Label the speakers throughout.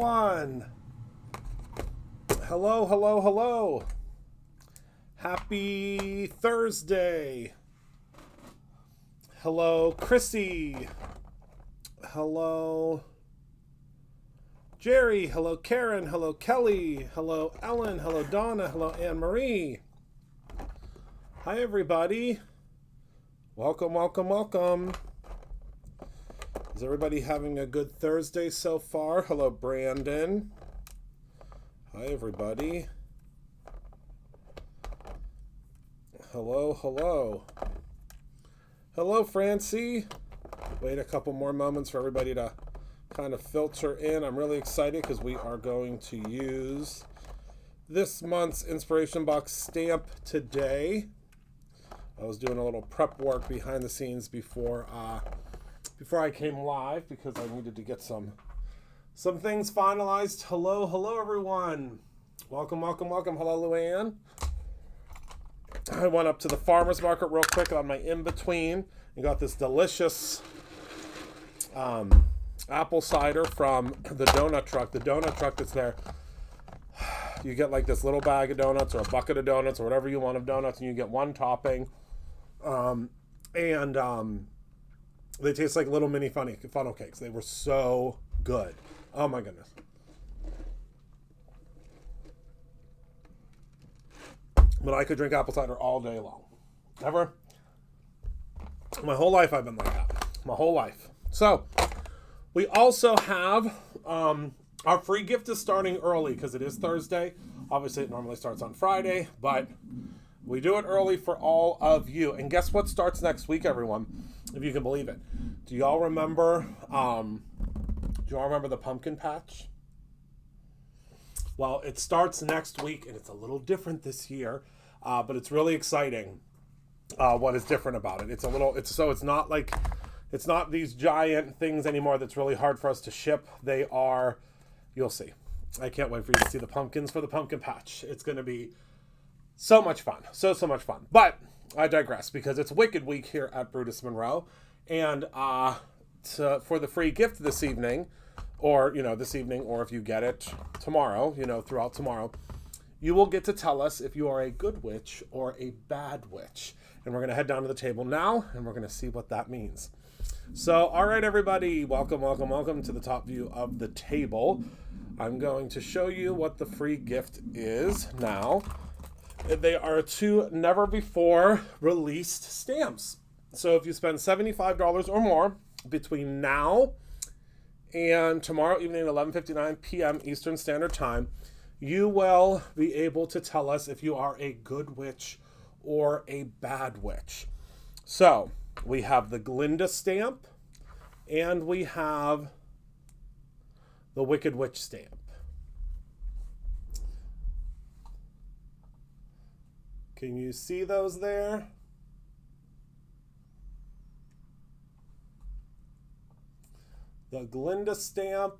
Speaker 1: everyone. Hello, hello, hello. Happy Thursday. Hello, Chrissy. Hello, Jerry. Hello, Karen. Hello, Kelly. Hello, Ellen. Hello, Donna. Hello, Anne-Marie. Hi, everybody. Welcome, welcome, welcome. Is everybody having a good Thursday so far? Hello, Brandon. Hi, everybody. Hello, hello. Hello, Francie. Wait a couple more moments for everybody to kind of filter in. I'm really excited because we are going to use this month's Inspiration Box stamp today. I was doing a little prep work behind the scenes before I came live because I needed to get some things finalized. Hello, hello, everyone. Welcome, welcome, welcome. Hello, Luann. I went up to the farmer's market real quick on my in-between and got this delicious apple cider from the donut truck. The donut truck that's there, you get like this little bag of donuts or a bucket of donuts or whatever you want of donuts, and you get one topping. They taste like little mini funnel cakes. They were so good. Oh my goodness. But I could drink apple cider all day long. Ever? My whole life I've been like that. My whole life. So, we also have, our free gift is starting early because it is Thursday. Obviously, it normally starts on Friday, but we do it early for all of you. And guess what starts next week, everyone? If you can believe it. Do y'all remember the pumpkin patch? Well, it starts next week, and it's a little different this year, but it's really exciting. What is different about it? It's not these giant things anymore that's really hard for us to ship. They are, you'll see. I can't wait for you to see the pumpkins for the pumpkin patch. It's going to be so much fun. So much fun. But I digress because it's Wicked Week here at Brutus Monroe. And for the free gift this evening, or, this evening, or if you get it tomorrow, throughout tomorrow, you will get to tell us if you are a good witch or a bad witch. And we're going to head down to the table now, and we're going to see what that means. So, all right, everybody, welcome, welcome, welcome to the top view of the table. I'm going to show you what the free gift is now. They are two never-before-released stamps. So if you spend $75 or more between now and tomorrow evening at 11:59 p.m. Eastern Standard Time, you will be able to tell us if you are a good witch or a bad witch. So we have the Glinda stamp and we have the Wicked Witch stamp. Can you see those there? The Glinda stamp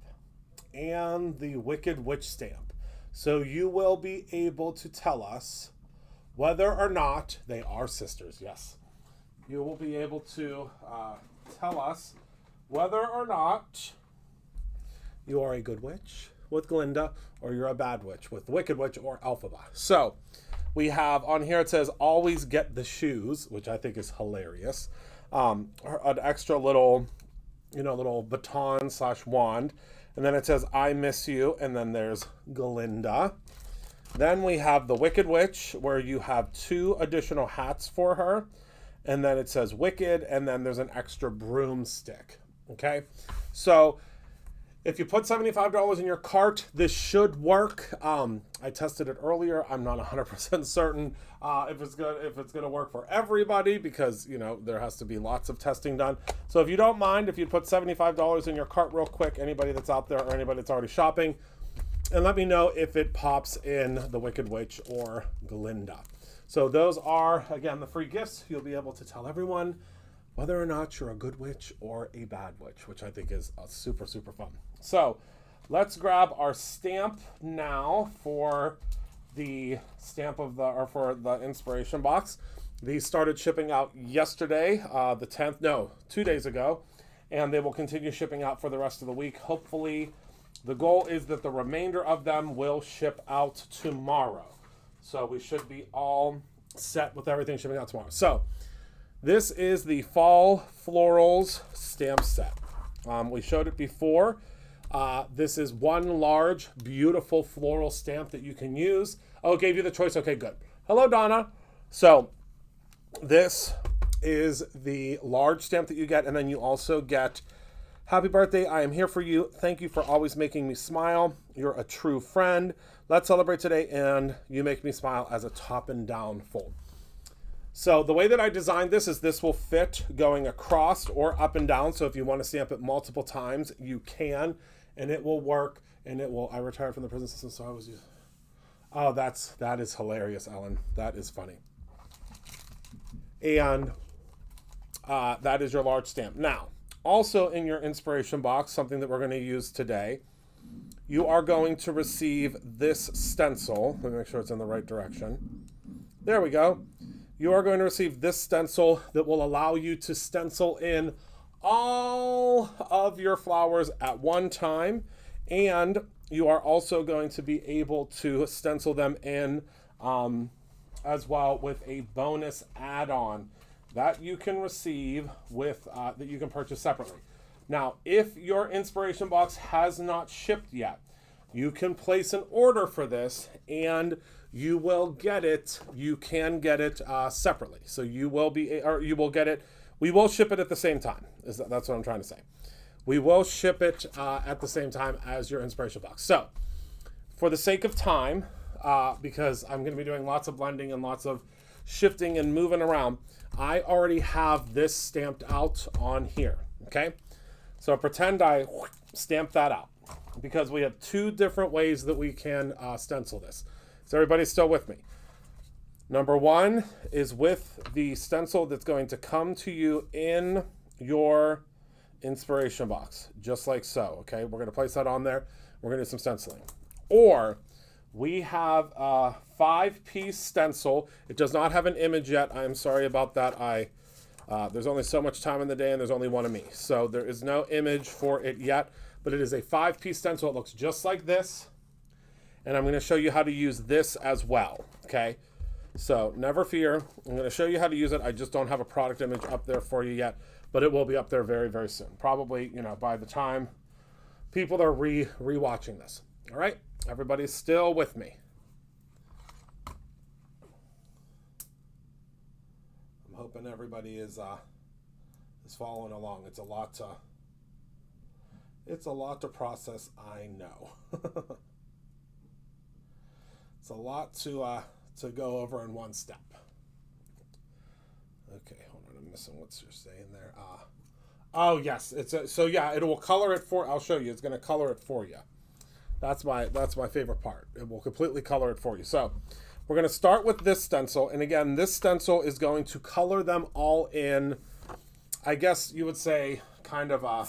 Speaker 1: and the Wicked Witch stamp. So you will be able to tell us whether or not they are sisters. Yes. You will be able to tell us whether or not you are a good witch with Glinda or you're a bad witch with Wicked Witch or Elphaba. So we have on here, it says always get the shoes, which I think is hilarious. An extra little baton / wand. And then it says, I miss you. And then there's Glinda. Then we have the Wicked Witch, where you have 2 additional hats for her. And then it says Wicked. And then there's an extra broomstick. Okay. So if you put $75 in your cart, this should work. I tested it earlier. I'm not 100% certain if it's going to work for everybody because, there has to be lots of testing done. So if you don't mind, if you put $75 in your cart real quick, anybody that's out there or anybody that's already shopping, and let me know if it pops in the Wicked Witch or Glinda. So those are, again, the free gifts. You'll be able to tell everyone whether or not you're a good witch or a bad witch, which I think is super, super fun. So let's grab our stamp now for the for the inspiration box. These started shipping out yesterday, the 10th, 2 days ago, and they will continue shipping out for the rest of the week. Hopefully The goal is that the remainder of them will ship out tomorrow. So we should be all set with everything shipping out tomorrow. So this is the Fall Florals stamp set. We showed it before. This is one large, beautiful floral stamp that you can use. Oh, it gave you the choice. Okay, good. Hello, Donna. So this is the large stamp that you get, and then you also get happy birthday. I am here for you. Thank you for always making me smile. You're a true friend. Let's celebrate today, and you make me smile as a top and down fold. So the way that I designed this is this will fit going across or up and down. So if you want to stamp it multiple times, you can, and it will work, and it will. I retired from the prison system, so I was using. Oh, that is hilarious, Ellen. That is funny. And that is your large stamp. Now, also in your inspiration box, something that we're going to use today, you are going to receive this stencil. Let me make sure it's in the right direction. There we go. You are going to receive this stencil that will allow you to stencil in all of your flowers at one time, and you are also going to be able to stencil them in as well with a bonus add-on that you can receive with that you can purchase separately. Now, if your inspiration box has not shipped yet, you can place an order for this, and you will get it. You can get it separately. So you will be, or you will get it. We will ship it at the same time. That's what I'm trying to say. We will ship it at the same time as your inspiration box. So, for the sake of time, because I'm going to be doing lots of blending and lots of shifting and moving around, I already have this stamped out on here. Okay, so pretend I stamped that out, because we have two different ways that we can stencil this. Is everybody still with me? Number one is with the stencil that's going to come to you in your inspiration box, just like so. Okay, we're going to place that on there. We're going to do some stenciling. Or we have a 5-piece stencil. It does not have an image yet. I'm sorry about that. There's only so much time in the day, and there's only one of me. So there is no image for it yet, but it is a 5-piece stencil. It looks just like this. And I'm going to show you how to use this as well. Okay, so never fear. I'm going to show you how to use it. I just don't have a product image up there for you yet, but it will be up there very, very soon. Probably, by the time people are re-watching this. All right, everybody's still with me. I'm hoping everybody is following along. It's a lot to process, I know. It's a lot to go over in one step. Okay, hold on, I'm missing what you're saying there. Oh yes, so yeah, it will color it for. I'll show you. It's going to color it for you. That's my favorite part. It will completely color it for you. So we're going to start with this stencil, and again, this stencil is going to color them all in. I guess you would say kind of at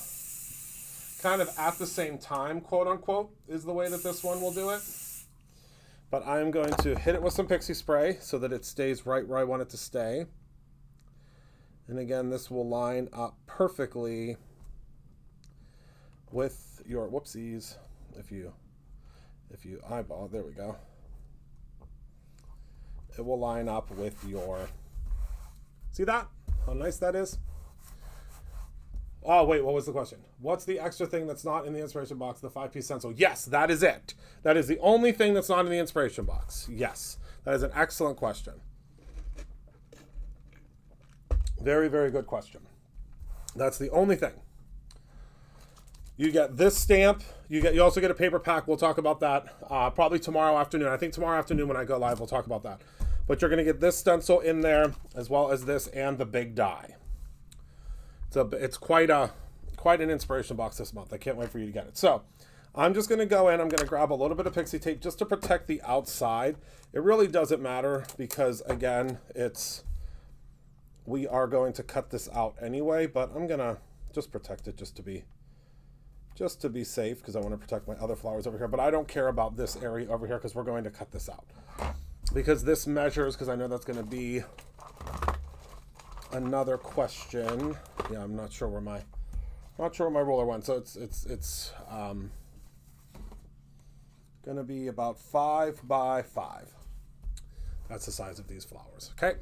Speaker 1: the same time, quote unquote, is the way that this one will do it. But I'm going to hit it with some pixie spray so that it stays right where I want it to stay. And again, this will line up perfectly with your, whoopsies, if you eyeball it, there we go. It will line up with your, see that? How nice that is? Oh, wait, what was the question? What's the extra thing that's not in the inspiration box, the 5-piece stencil? Yes, that is it. That is the only thing that's not in the inspiration box. Yes, that is an excellent question. Very, very good question. That's the only thing. You get this stamp. You also get a paper pack. We'll talk about that probably tomorrow afternoon. I think tomorrow afternoon when I go live, we'll talk about that. But you're going to get this stencil in there, as well as this and the big die. So it's quite an inspiration box this month. I can't wait for you to get it. So I'm just going to go in. I'm going to grab a little bit of pixie tape just to protect the outside. It really doesn't matter because, again, we are going to cut this out anyway, but I'm going to just protect it just to be safe, because I want to protect my other flowers over here. But I don't care about this area over here because we're going to cut this out. Because this measures, because I know that's going to be another question. Yeah, I'm not sure where my ruler went. So it's going to be about 5 by 5. That's the size of these flowers. Okay.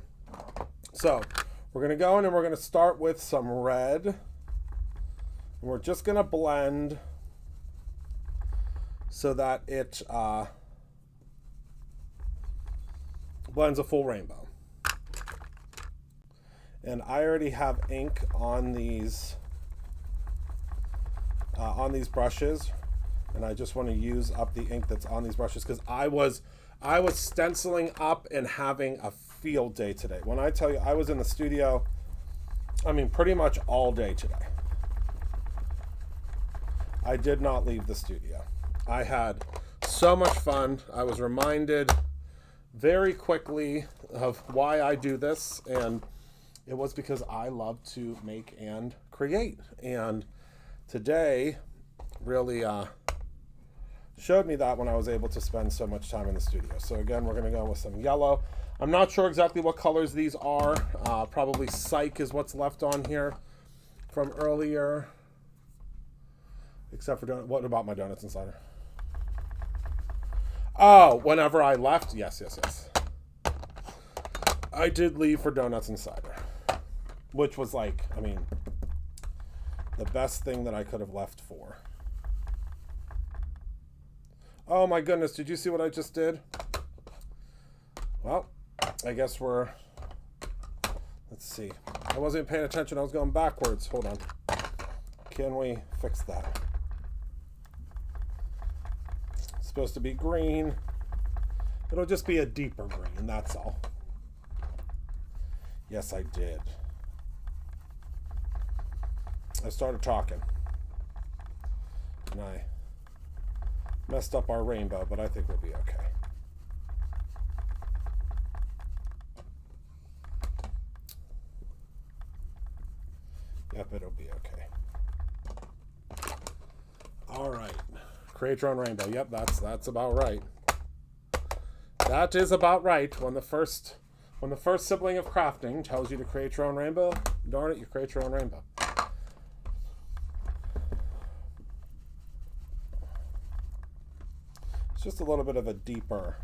Speaker 1: So we're going to go in and we're going to start with some red. And we're just going to blend so that it blends a full rainbow. And I already have ink on these brushes, and I just want to use up the ink that's on these brushes because I was stenciling up and having a field day today. When I tell you I was in the studio, I mean pretty much all day today. I did not leave the studio. I had so much fun. I was reminded very quickly of why I do this, and it was because I love to make and create. And today really showed me that when I was able to spend so much time in the studio. So again, we're going to go with some yellow. I'm not sure exactly what colors these are. Probably Psych is what's left on here from earlier. Except for what about my donuts and cider? Oh, whenever I left? Yes. I did leave for donuts and cider. Which was like, I mean, the best thing that I could have left for. Oh my goodness, did you see what I just did? Well, I guess we're, let's see. I wasn't paying attention, I was going backwards. Hold on. Can we fix that? It's supposed to be green. It'll just be a deeper green, that's all. Yes, I did. I started talking. And I messed up our rainbow, but I think we'll be okay. Yep, it'll be okay. All right. Create your own rainbow. Yep, that's about right. That is about right. When the first sibling of crafting tells you to create your own rainbow, darn it, you create your own rainbow. It's just a little bit of a deeper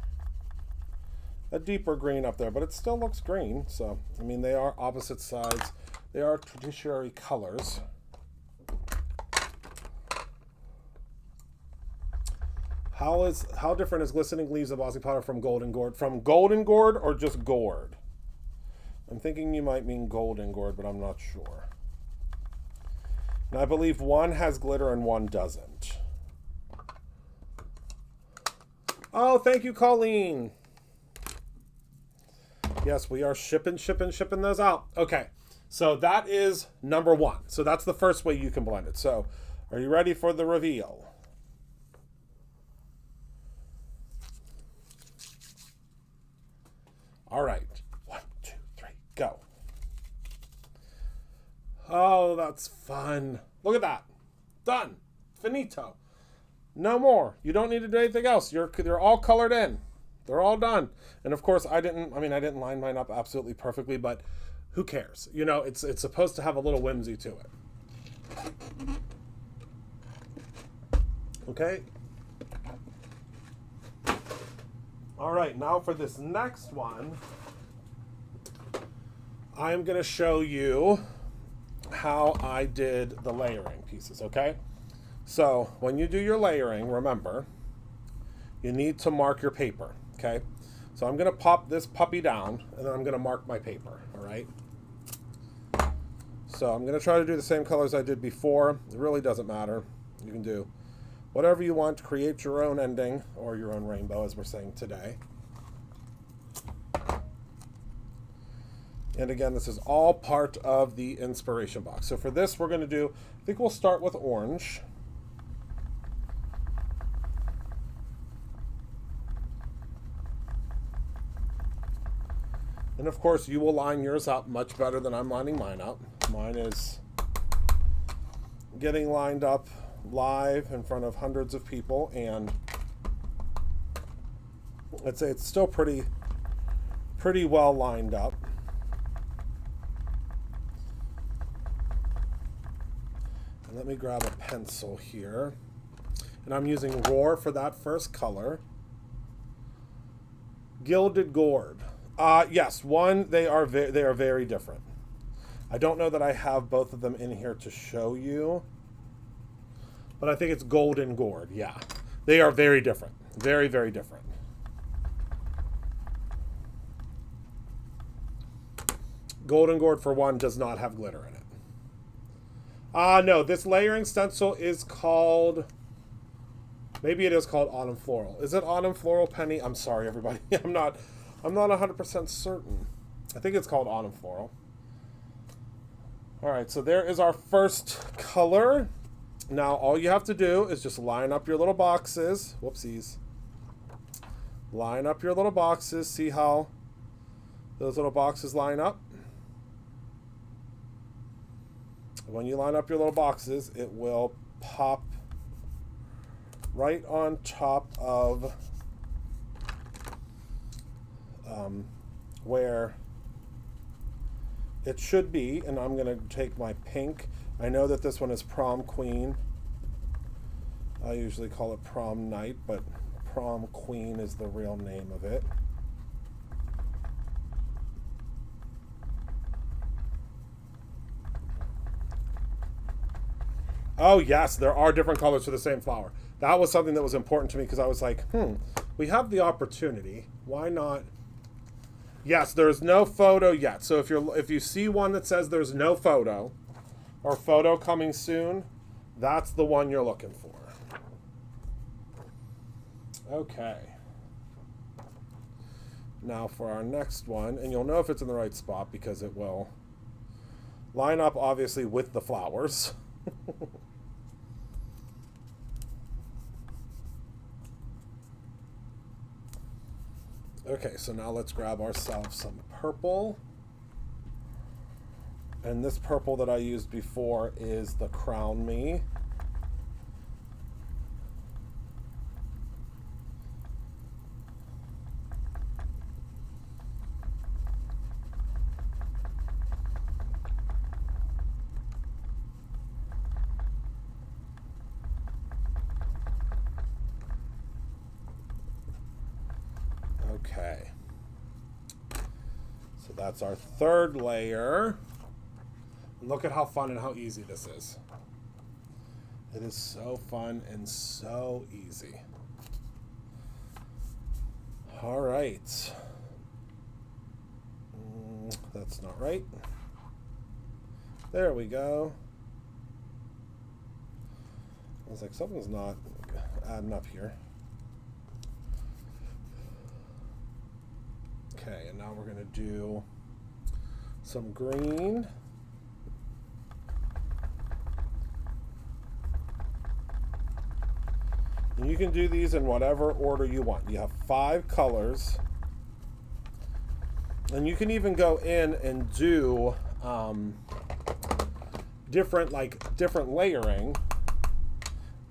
Speaker 1: green up there, but it still looks green. So, I mean, they are opposite sides. They are tertiary colors. How different is glistening leaves embossing powder from golden gourd? From golden gourd or just gourd? I'm thinking you might mean golden gourd, but I'm not sure. And I believe one has glitter and one doesn't. Oh, thank you, Colleen. Yes, we are shipping those out. Okay, so that is number 1. So that's the first way you can blend it. So are you ready for the reveal? All right, 1, 2, 3, go. Oh, that's fun. Look at that. Done. Finito. No more. You don't need to do anything else. They're all colored in. They're all done. And of course, I didn't line mine up absolutely perfectly, but who cares? You know, it's supposed to have a little whimsy to it. Okay. All right, now for this next one, I'm going to show you how I did the layering pieces, okay? So when you do your layering, remember, you need to mark your paper, okay? So I'm going to pop this puppy down, and then I'm going to mark my paper, all right? So I'm going to try to do the same colors I did before. It really doesn't matter. You can do whatever you want to create your own ending, or your own rainbow, as we're saying today. And again, this is all part of the inspiration box. So for this, we're going to do, I think we'll start with orange. And of course, you will line yours up much better than I'm lining mine up. Mine is getting lined up live in front of hundreds of people, and I'd say it's still pretty well lined up. And let me grab a pencil here. And I'm using Roar for that first color. Gilded Gourd. Yes, they are very different. I don't know that I have both of them in here to show you, but I think it's Golden Gourd. Yeah, they are very different. Very, very different. Golden Gourd, for one, does not have glitter in it. No, this layering stencil is called... Maybe it is called Autumn Floral. Is it Autumn Floral, Penny? I'm sorry, everybody. I'm not 100% certain. I think it's called Autumn Floral. All right, so there is our first color. Now, all you have to do is just line up your little boxes. Whoopsies. Line up your little boxes. See how those little boxes line up? When you line up your little boxes, it will pop right on top of where it should be. And I'm going to take my pink. I know that this one is Prom Queen. I usually call it Prom Night, but Prom Queen is the real name of it. Oh, yes, there are different colors for the same flower. That was something that was important to me because I was like, we have the opportunity. Why not? Yes, there's no photo yet. So if you see one that says there's no photo or photo coming soon, that's the one you're looking for. Okay. Now for our next one, and you'll know if it's in the right spot because it will line up obviously with the flowers. Okay, so now let's grab ourselves some purple. And this purple that I used before is the Crown Me. Okay, so that's our third layer. Look at how fun and how easy this is. It is so fun and so easy. All right. That's not right. There we go. I was like, something's not adding up here. Okay, and now we're going to do some green. And you can do these in whatever order you want. You have 5 colors. And you can even go in and do different layering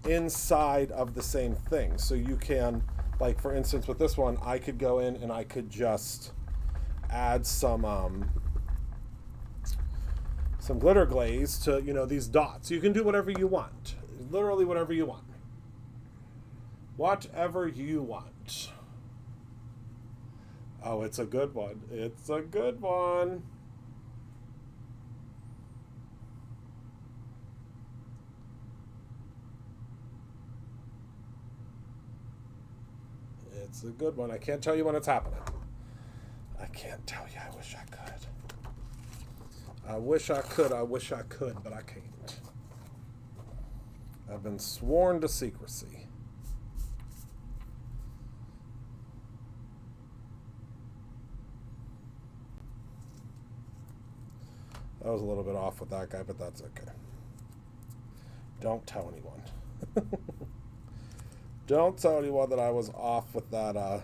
Speaker 1: inside of the same thing. So you can, like for instance with this one, I could go in and I could just add some glitter glaze to, you know, these dots. You can do whatever you want. Literally whatever you want. Whatever you want. Oh, it's a good one. It's a good one. It's a good one. I can't tell you when it's happening. I can't tell you. I wish I could. I wish I could. I wish I could, but I can't. I've been sworn to secrecy. I was a little bit off with that guy, but that's okay. Don't tell anyone. Don't tell anyone that I was off with that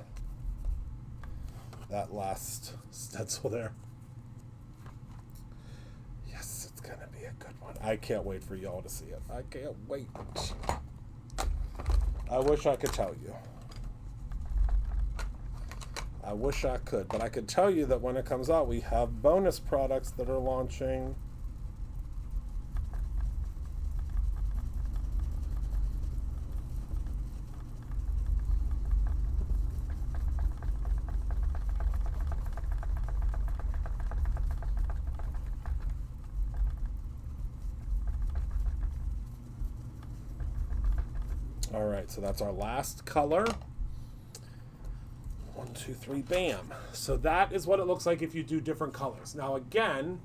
Speaker 1: that last stencil there. Yes, it's gonna be a good one. I can't wait for y'all to see it. I can't wait. I wish I could tell you. I wish I could, but I could tell you that when it comes out, we have bonus products that are launching. All right, so that's our last color. 1, 2, 3, bam. So that is what it looks like if you do different colors. Now again,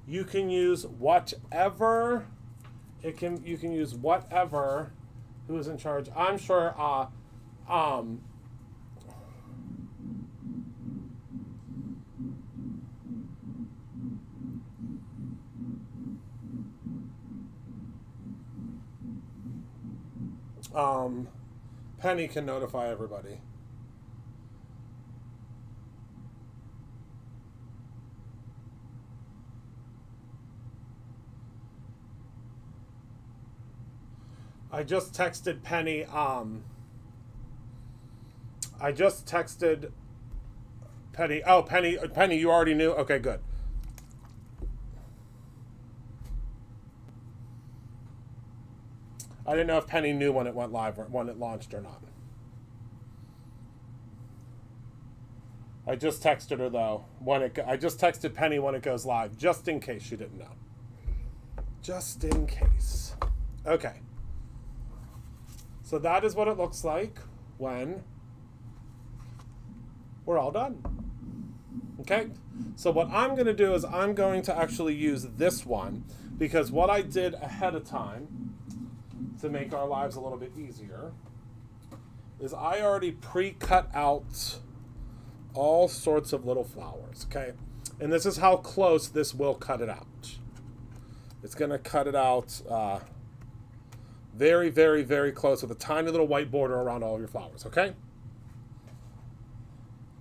Speaker 1: you can use whatever. You can use whatever. Who is in charge? I'm sure. Penny can notify everybody. I just texted Penny. I just texted Penny. Oh, Penny, you already knew? Okay, good. I didn't know if Penny knew when it went live or when it launched or not. I just texted her though I just texted Penny when it goes live, just in case she didn't know. Just in case. Okay. So that is what it looks like when we're all done. Okay? So what I'm going to do is I'm going to actually use this one, because what I did ahead of time to make our lives a little bit easier is I already pre-cut out all sorts of little flowers, okay? And this is how close this will cut it out. It's going to cut it out very, very, very close with a tiny little white border around all of your flowers, okay?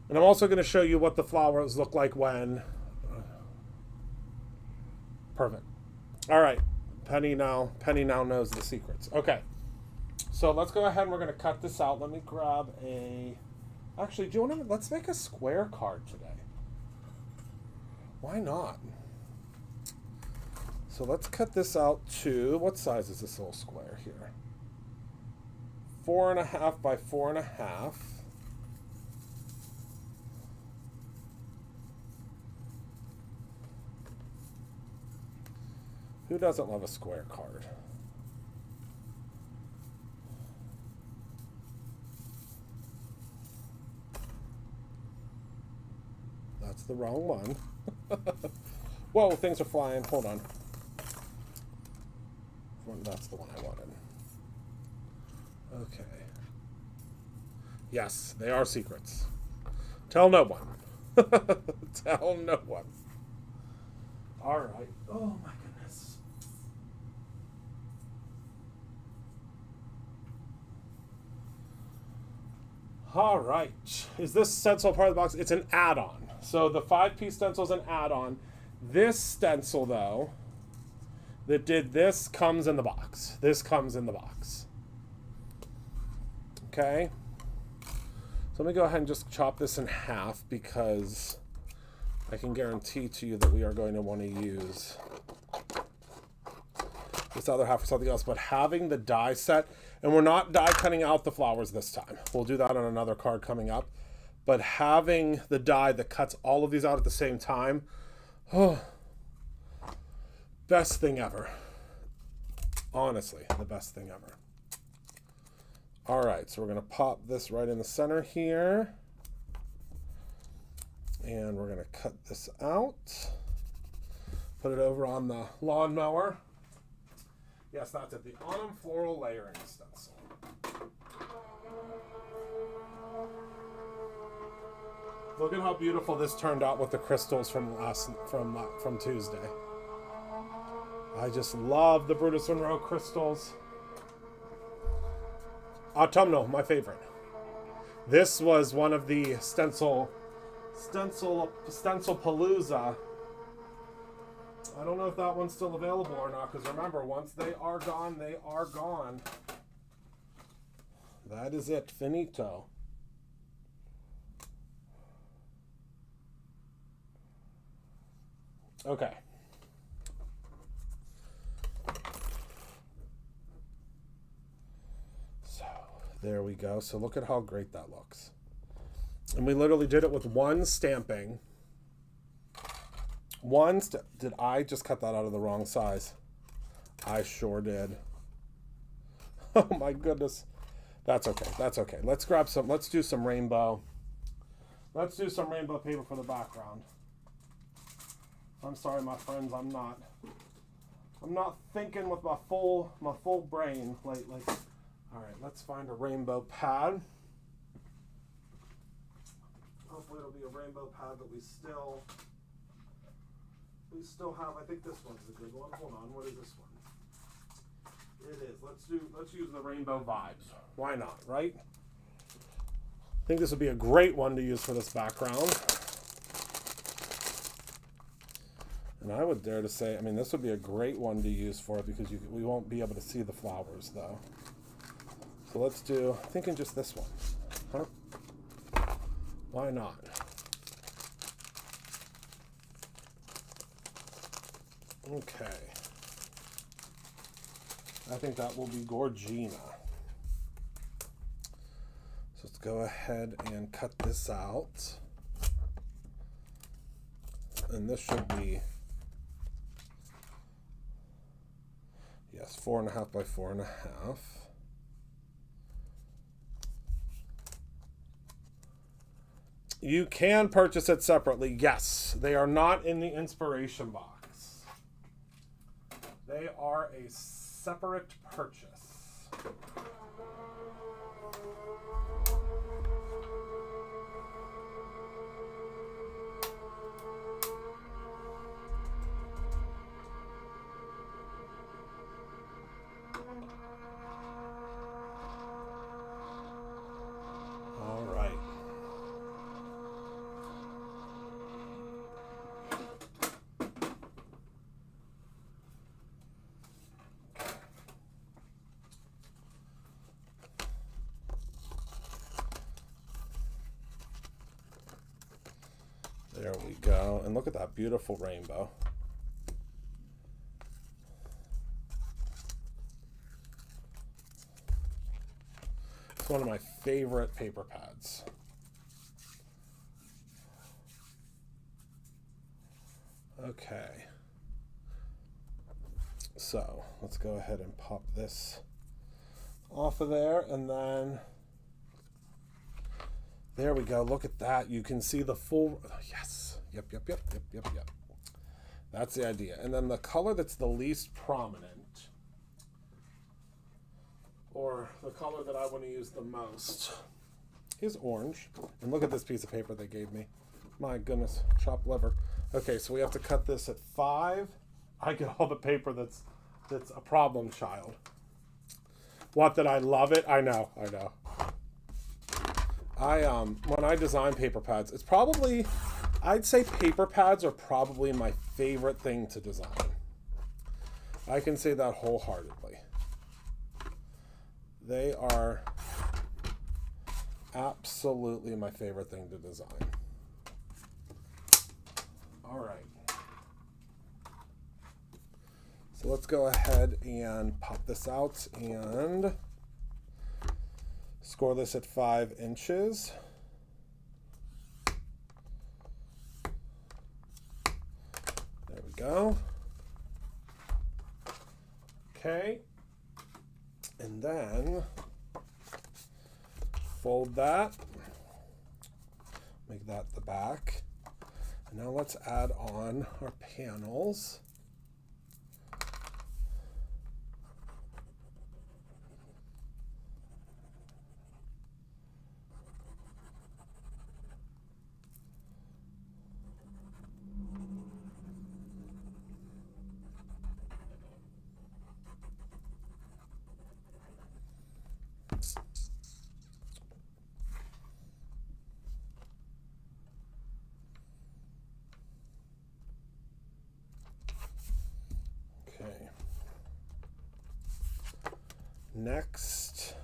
Speaker 1: And I'm also going to show you what the flowers look like when... Perfect. All right. Penny now knows the secrets. Okay. So let's go ahead and we're going to cut this out. Let me grab a... Actually, do you want to... Let's make a square card today. Why not? So let's cut this out to... What size is this little square here? 4.5 by 4.5. Who doesn't love a square card? That's the wrong one. Whoa, things are flying. Hold on. That's the one I wanted. Okay. Yes, they are secrets. Tell no one. Tell no one. All right. Oh, my goodness. All right. Is this stencil part of the box? It's an add-on. So the 5-piece stencil is an add-on. This stencil, though, that did this comes in the box. This comes in the box. Okay. So let me go ahead and just chop this in half, because I can guarantee to you that we are going to want to use this other half for something else. But having the die set, and we're not die cutting out the flowers this time. We'll do that on another card coming up. But having the die that cuts all of these out at the same time, oh, best thing ever. Honestly, the best thing ever. All right, so we're going to pop this right in the center here. And we're going to cut this out. Put it over on the lawnmower. Yes, that's it. The Autumn Floral Layering Stencil. Look at how beautiful this turned out with the crystals from Tuesday. I just love the Brutus Monroe crystals. Autumnal, my favorite. This was one of the Stencilpalooza. I don't know if that one's still available or not, because remember, once they are gone, they are gone. That is it. Finito. Okay. So, there we go. So look at how great that looks. And we literally did it with one stamping. Did I just cut that out of the wrong size? I sure did. Oh my goodness. That's okay. That's okay. Let's grab some. Let's do some rainbow. Let's do some rainbow paper for the background. I'm sorry, my friends. I'm not thinking with my full brain lately. All right. Let's find a rainbow pad. Hopefully, it'll be a rainbow pad that we still have. I think this one's a good one. Hold on. What is this one? It is. Let's use the rainbow vibes. Why not, right? I think this would be a great one to use for this background. And I would dare to say, I mean, this would be a great one to use for it because we won't be able to see the flowers though. So let's do, I'm thinking just this one. Huh? Why not? Okay. I think that will be Gorgina. So let's go ahead and cut this out. And this should be, yes, 4.5 by 4.5. You can purchase it separately. Yes, they are not in the inspiration box. They are a separate purchase. All right. There we go. And look at that beautiful rainbow. It's one of my favorite paper pads. Okay. So let's go ahead and pop this off of there, and then there we go. Look at that. You can see the full, yes. Yep. That's the idea. And then the color that's the least prominent, or the color that I want to use the most, is orange. And look at this piece of paper they gave me. My goodness, chopped liver. Okay, so we have to cut this at 5. I get all the paper that's a problem child. What, that I love it? I know. When I design paper pads, it's probably, I'd say paper pads are probably my favorite thing to design. I can say that wholeheartedly. They are absolutely my favorite thing to design. All right. So let's go ahead and pop this out and score this at 5 inches. There we go. Okay. And then fold that. Make that the back. And now let's add on our panels. Next,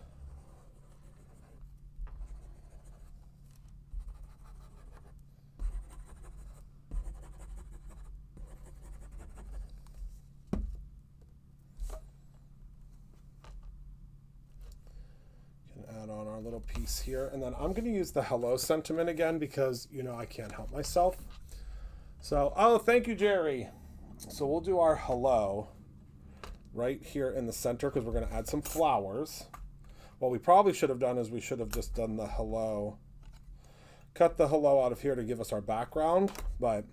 Speaker 1: can add on our little piece here, and then I'm going to use the hello sentiment again because, you know, I can't help myself. So, oh, thank you, Jerry. So we'll do our hello right here in the center because we're going to add some flowers. What we probably should have done is we should have just done the hello. Cut the hello out of here to give us our background, but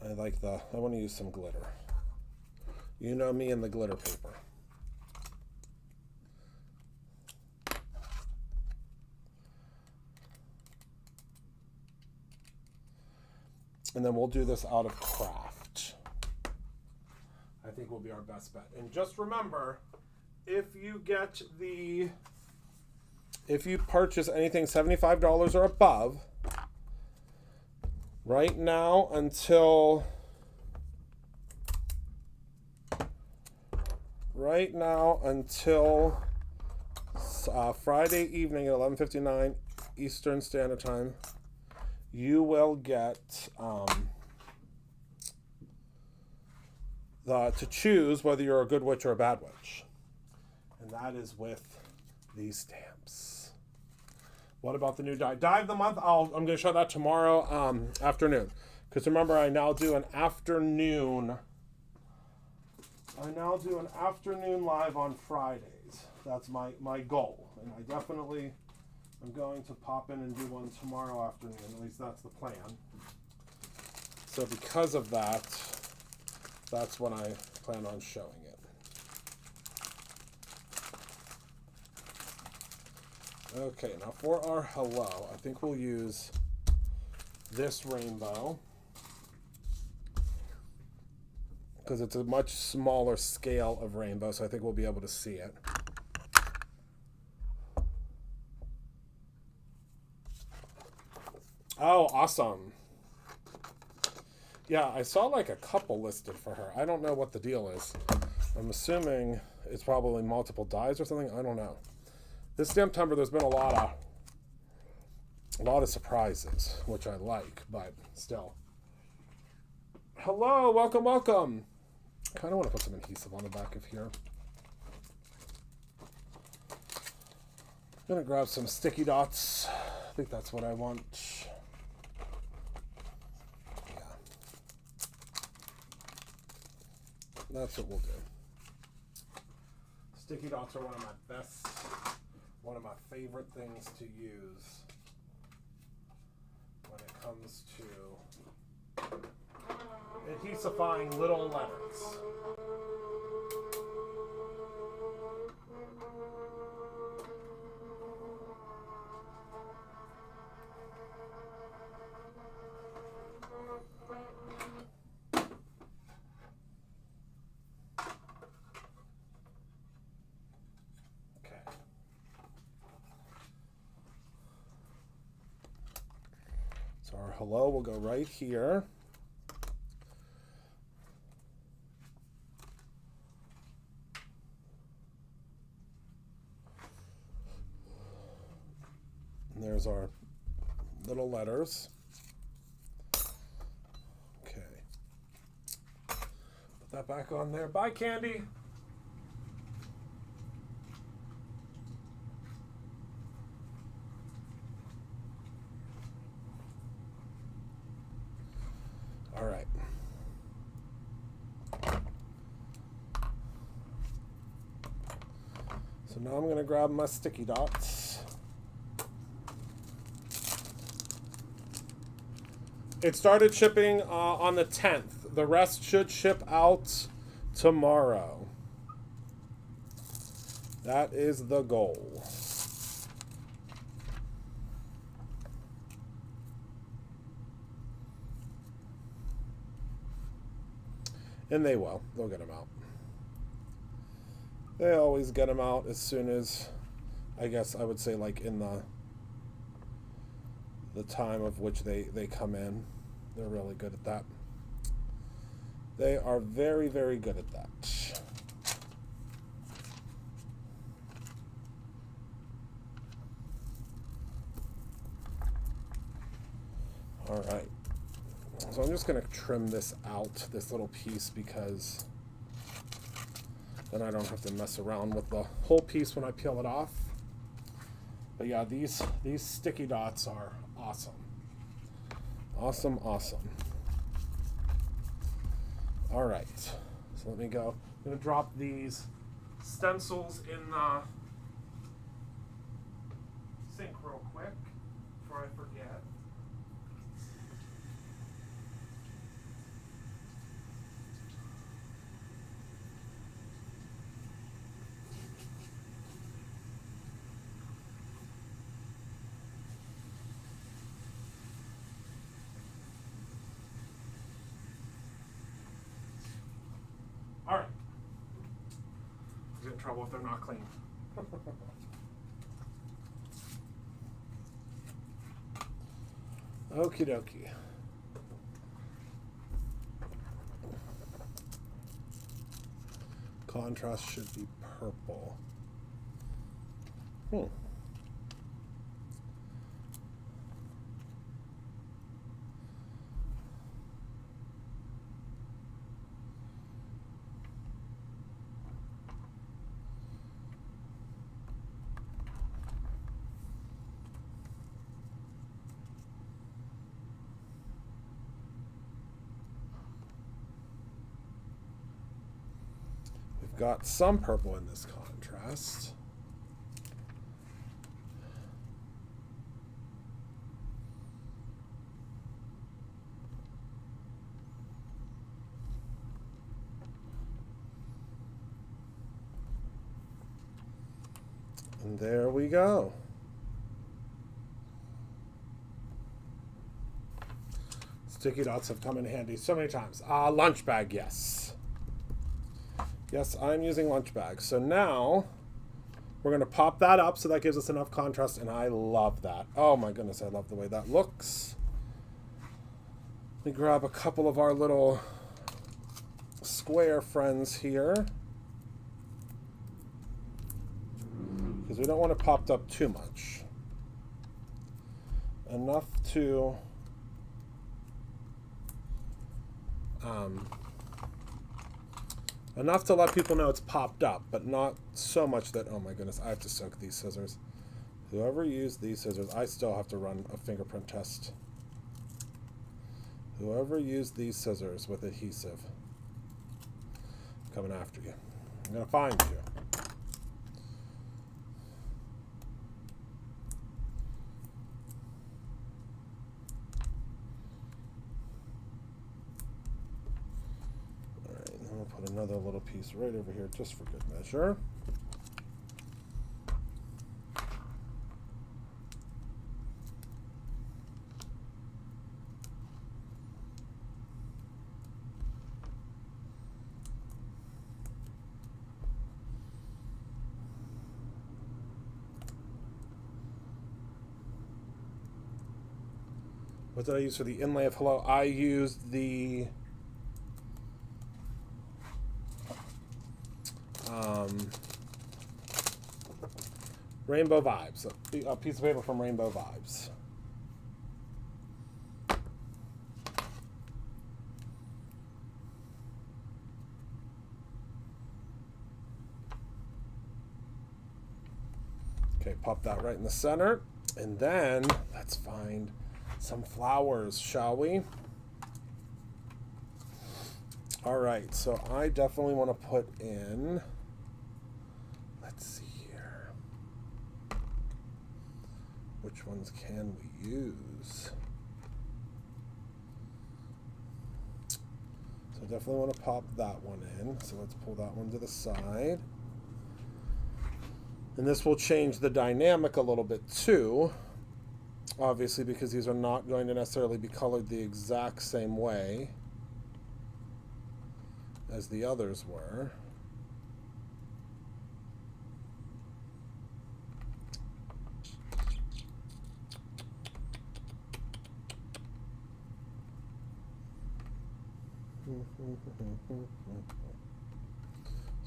Speaker 1: I want to use some glitter. You know me and the glitter paper. And then we'll do this out of craft. I think will be our best bet. And just remember, if you purchase anything $75 or above, right now until Friday evening at 11:59 Eastern Standard Time, you will get to choose whether you're a good witch or a bad witch. And that is with these stamps. What about the new die? Die of the month, I'm going to show that tomorrow afternoon. Because remember, I now do an afternoon live on Fridays. That's my goal. And I definitely am going to pop in and do one tomorrow afternoon. At least that's the plan. So because of that, that's when I plan on showing it. Okay, now for our hello, I think we'll use this rainbow because it's a much smaller scale of rainbow, so I think we'll be able to see it. Oh, awesome. Yeah, I saw like a couple listed for her. I don't know what the deal is. I'm assuming it's probably multiple dies or something. I don't know. This Stamptember, there's been a lot of surprises, which I like, but still. Hello, welcome, welcome. I kind of want to put some adhesive on the back of here. I'm going to grab some sticky dots. I think that's what I want. That's what we'll do. Sticky dots are one of my favorite things to use when it comes to adhesifying little letters. Our hello will go right here. And there's our little letters. Okay. Put that back on there. Bye, Candy. All right. So now I'm going to grab my sticky dots. It started shipping on the 10th. The rest should ship out tomorrow. That is the goal. And they will. They'll get them out. They always get them out as soon as, I guess I would say, like in the time of which they come in. They're really good at that. They are very, very good at that. All right. So I'm just going to trim this out, this little piece, because then I don't have to mess around with the whole piece when I peel it off. But yeah, these sticky dots are awesome. Awesome, awesome. All right. So let me go. I'm going to drop these stencils in if they're not clean. Okie dokie. Contrast should be purple. We've got some purple in this contrast. And there we go. Sticky dots have come in handy so many times. Lunch bag, yes. Yes, I'm using lunch bags. So now we're going to pop that up so that gives us enough contrast, and I love that. Oh my goodness, I love the way that looks. Let me grab a couple of our little square friends here, because we don't want it popped up too much. Enough to let people know it's popped up, but not so much that, oh my goodness, I have to soak these scissors. Whoever used these scissors, I still have to run a fingerprint test. Whoever used these scissors with adhesive, I'm coming after you. I'm going to find you. Put another little piece right over here just for good measure. What did I use for the inlay of hello? I used the Rainbow Vibes, a piece of paper from Rainbow Vibes. Okay, pop that right in the center. And then let's find some flowers, shall we? All right, so I definitely want to put in, let's see here. Which ones can we use? So I definitely want to pop that one in. So let's pull that one to the side. And this will change the dynamic a little bit too, obviously, because these are not going to necessarily be colored the exact same way as the others were.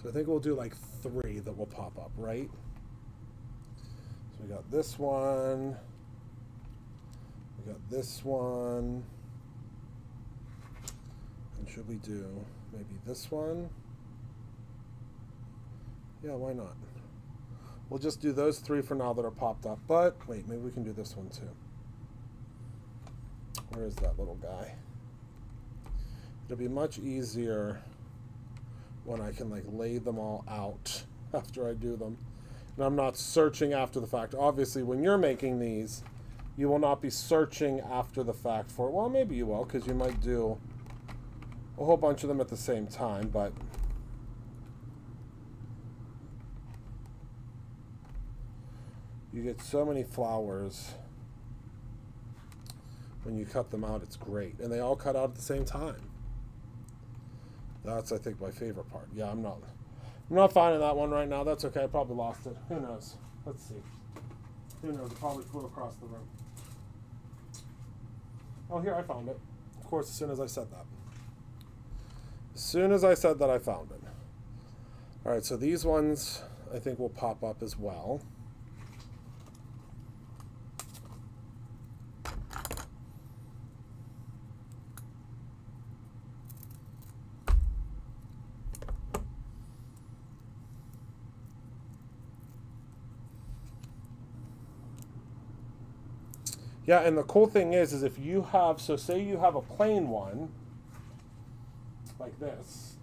Speaker 1: So I think we'll do like 3 that will pop up, right? So we got this one, we got this one, and should we do maybe this one? Yeah, why not? We'll just do those 3 for now that are popped up, but wait, maybe we can do this one too. Where is that little guy? It'll be much easier when I can like lay them all out after I do them. And I'm not searching after the fact. Obviously, when you're making these, you will not be searching after the fact for, well, maybe you will, because you might do a whole bunch of them at the same time, but you get so many flowers when you cut them out. It's great. And they all cut out at the same time. That's, I think, my favorite part. Yeah, I'm I'm not finding that one right now. That's okay. I probably lost it. Who knows? Let's see. Who knows? It probably flew across the room. Oh, here, I found it. Of course, as soon as I said that. As soon as I said that, I found it. All right, so these ones I think will pop up as well. Yeah, and the cool thing is if you have, so say you have a plain one, like this,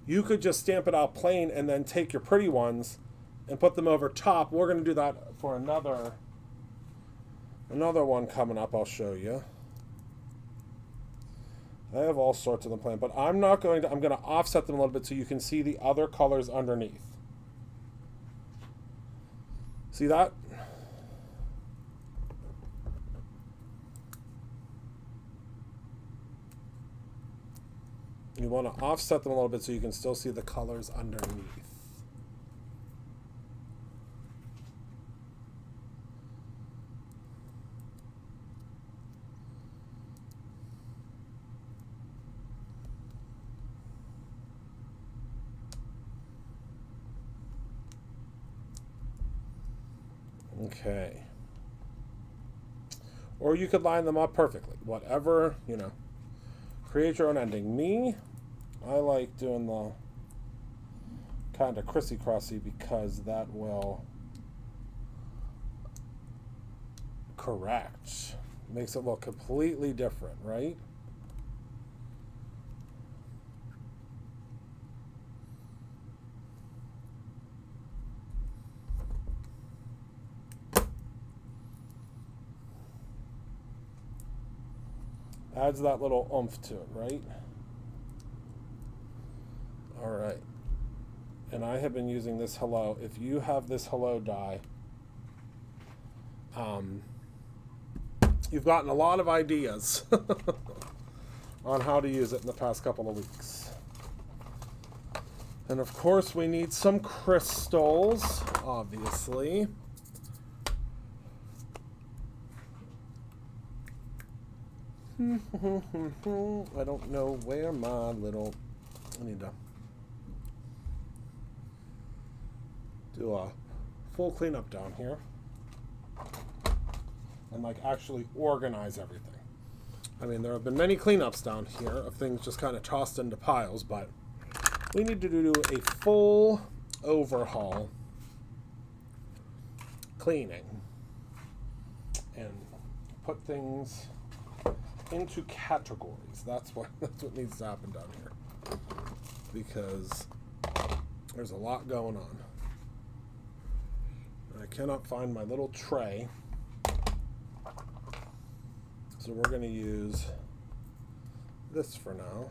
Speaker 1: you could just stamp it out plain and then take your pretty ones and put them over top. We're going to do that for another one coming up. I'll show you. I have all sorts of them planned, but I'm going to offset them a little bit so you can see the other colors underneath. See that? You want to offset them a little bit so you can still see the colors underneath. Okay. Or you could line them up perfectly. Whatever, you know. Create your own ending. Me, I like doing the kind of crissy-crossy because that will correct. Makes it look completely different, right? Adds that little oomph to it, right? All right. And I have been using this hello. If you have this hello die, you've gotten a lot of ideas on how to use it in the past couple of weeks. And of course, we need some crystals, obviously. I don't know where my little... I need to do a full cleanup down here and like actually organize everything. I mean, there have been many cleanups down here of things just kind of tossed into piles, but we need to do a full overhaul cleaning and put things into categories. That's what needs to happen down here, because there's a lot going on. I cannot find my little tray, so we're going to use this for now.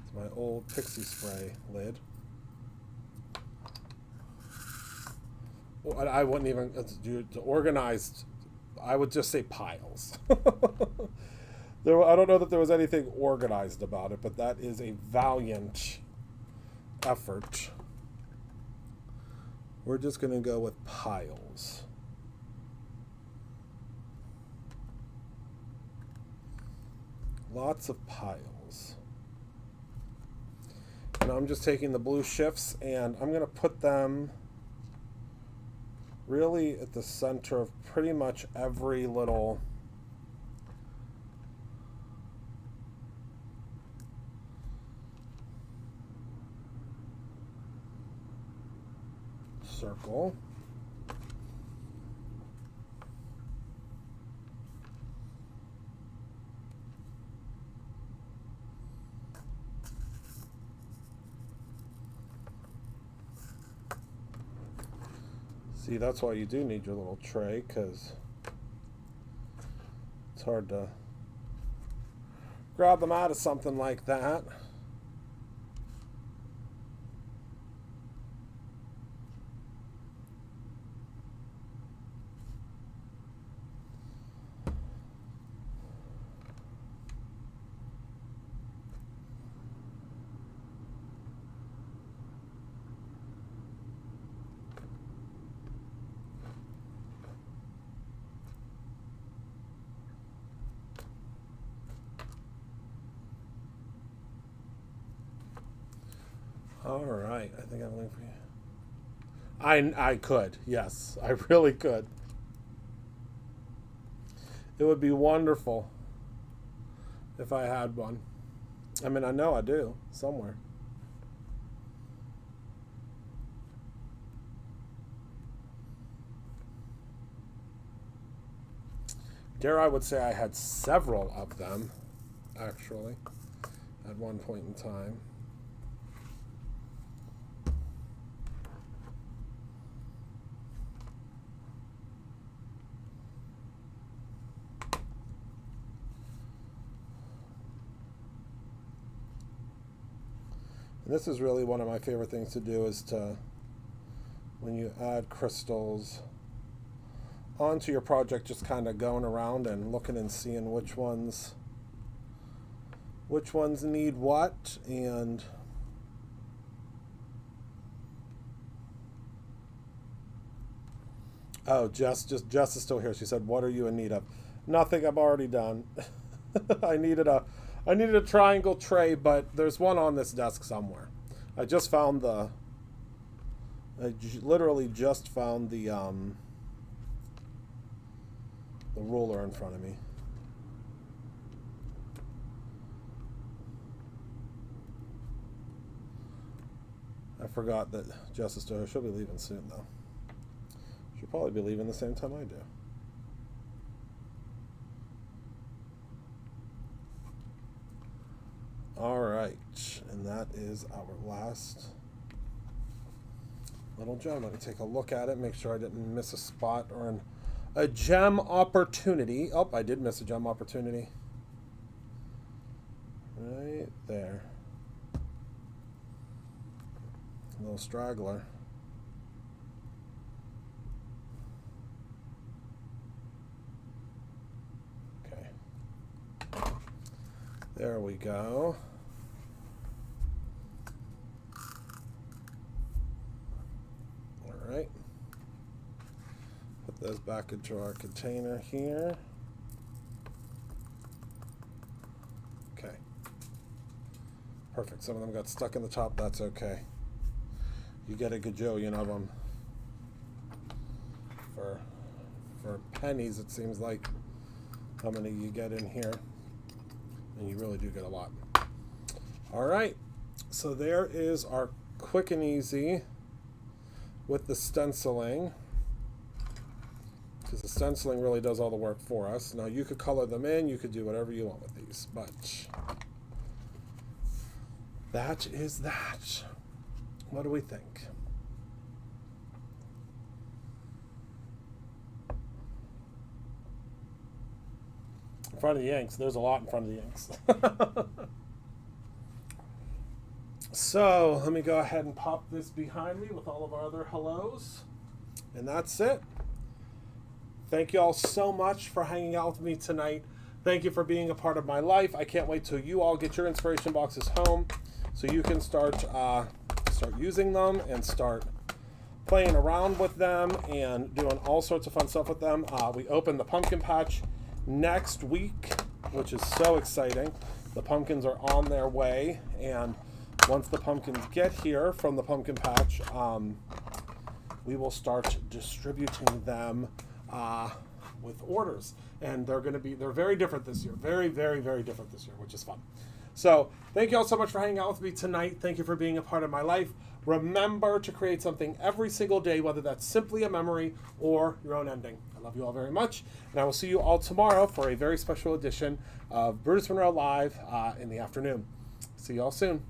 Speaker 1: It's my old Pixie Spray lid. Well, I wouldn't even do organized. I would just say piles. I don't know that there was anything organized about it, but that is a valiant effort. We're just going to go with piles. Lots of piles. And I'm just taking the blue shifts and I'm going to put them really at the center of pretty much every little circle. See, that's why you do need your little tray, because it's hard to grab them out of something like that. All right, I think I have a link for you. I could, yes, I really could. It would be wonderful if I had one. I mean, I know I do somewhere. Dare I would say I had several of them, actually, at one point in time. And this is really one of my favorite things to do, is to, when you add crystals onto your project, just kind of going around and looking and seeing which ones need what. And oh, Jess is still here. She said, "What are you in need of?" Nothing. I'm already done. I needed a triangle tray, but there's one on this desk somewhere. I literally just found the ruler in front of me. I forgot that Jess is still here. She'll be leaving soon, though. She'll probably be leaving the same time I do. All right, and that is our last little gem. Let me take a look at it, make sure I didn't miss a spot or a gem opportunity. Oh, I did miss a gem opportunity. Right there. A little straggler. Okay. There we go. All right. Put those back into our container here. Okay. Perfect. Some of them got stuck in the top. That's okay. You get a gajillion of them for pennies, it seems like, how many you get in here. And you really do get a lot. All right. So there is our quick and easy with the stenciling. Because the stenciling really does all the work for us. Now you could color them in, you could do whatever you want with these, but that is that. What do we think? In front of the inks, there's a lot in front of the inks. So let me go ahead and pop this behind me with all of our other hellos. And that's it. Thank you all so much for hanging out with me tonight. Thank you for being a part of my life. I can't wait till you all get your inspiration boxes home so you can start using them and start playing around with them and doing all sorts of fun stuff with them. We open the pumpkin patch next week, which is so exciting. The pumpkins are on their way, and once the pumpkins get here from the pumpkin patch, we will start distributing them with orders. And they're very different this year. Very, very, very different this year, which is fun. So thank you all so much for hanging out with me tonight. Thank you for being a part of my life. Remember to create something every single day, whether that's simply a memory or your own ending. I love you all very much, and I will see you all tomorrow for a very special edition of Brutus Monroe Live in the afternoon. See you all soon.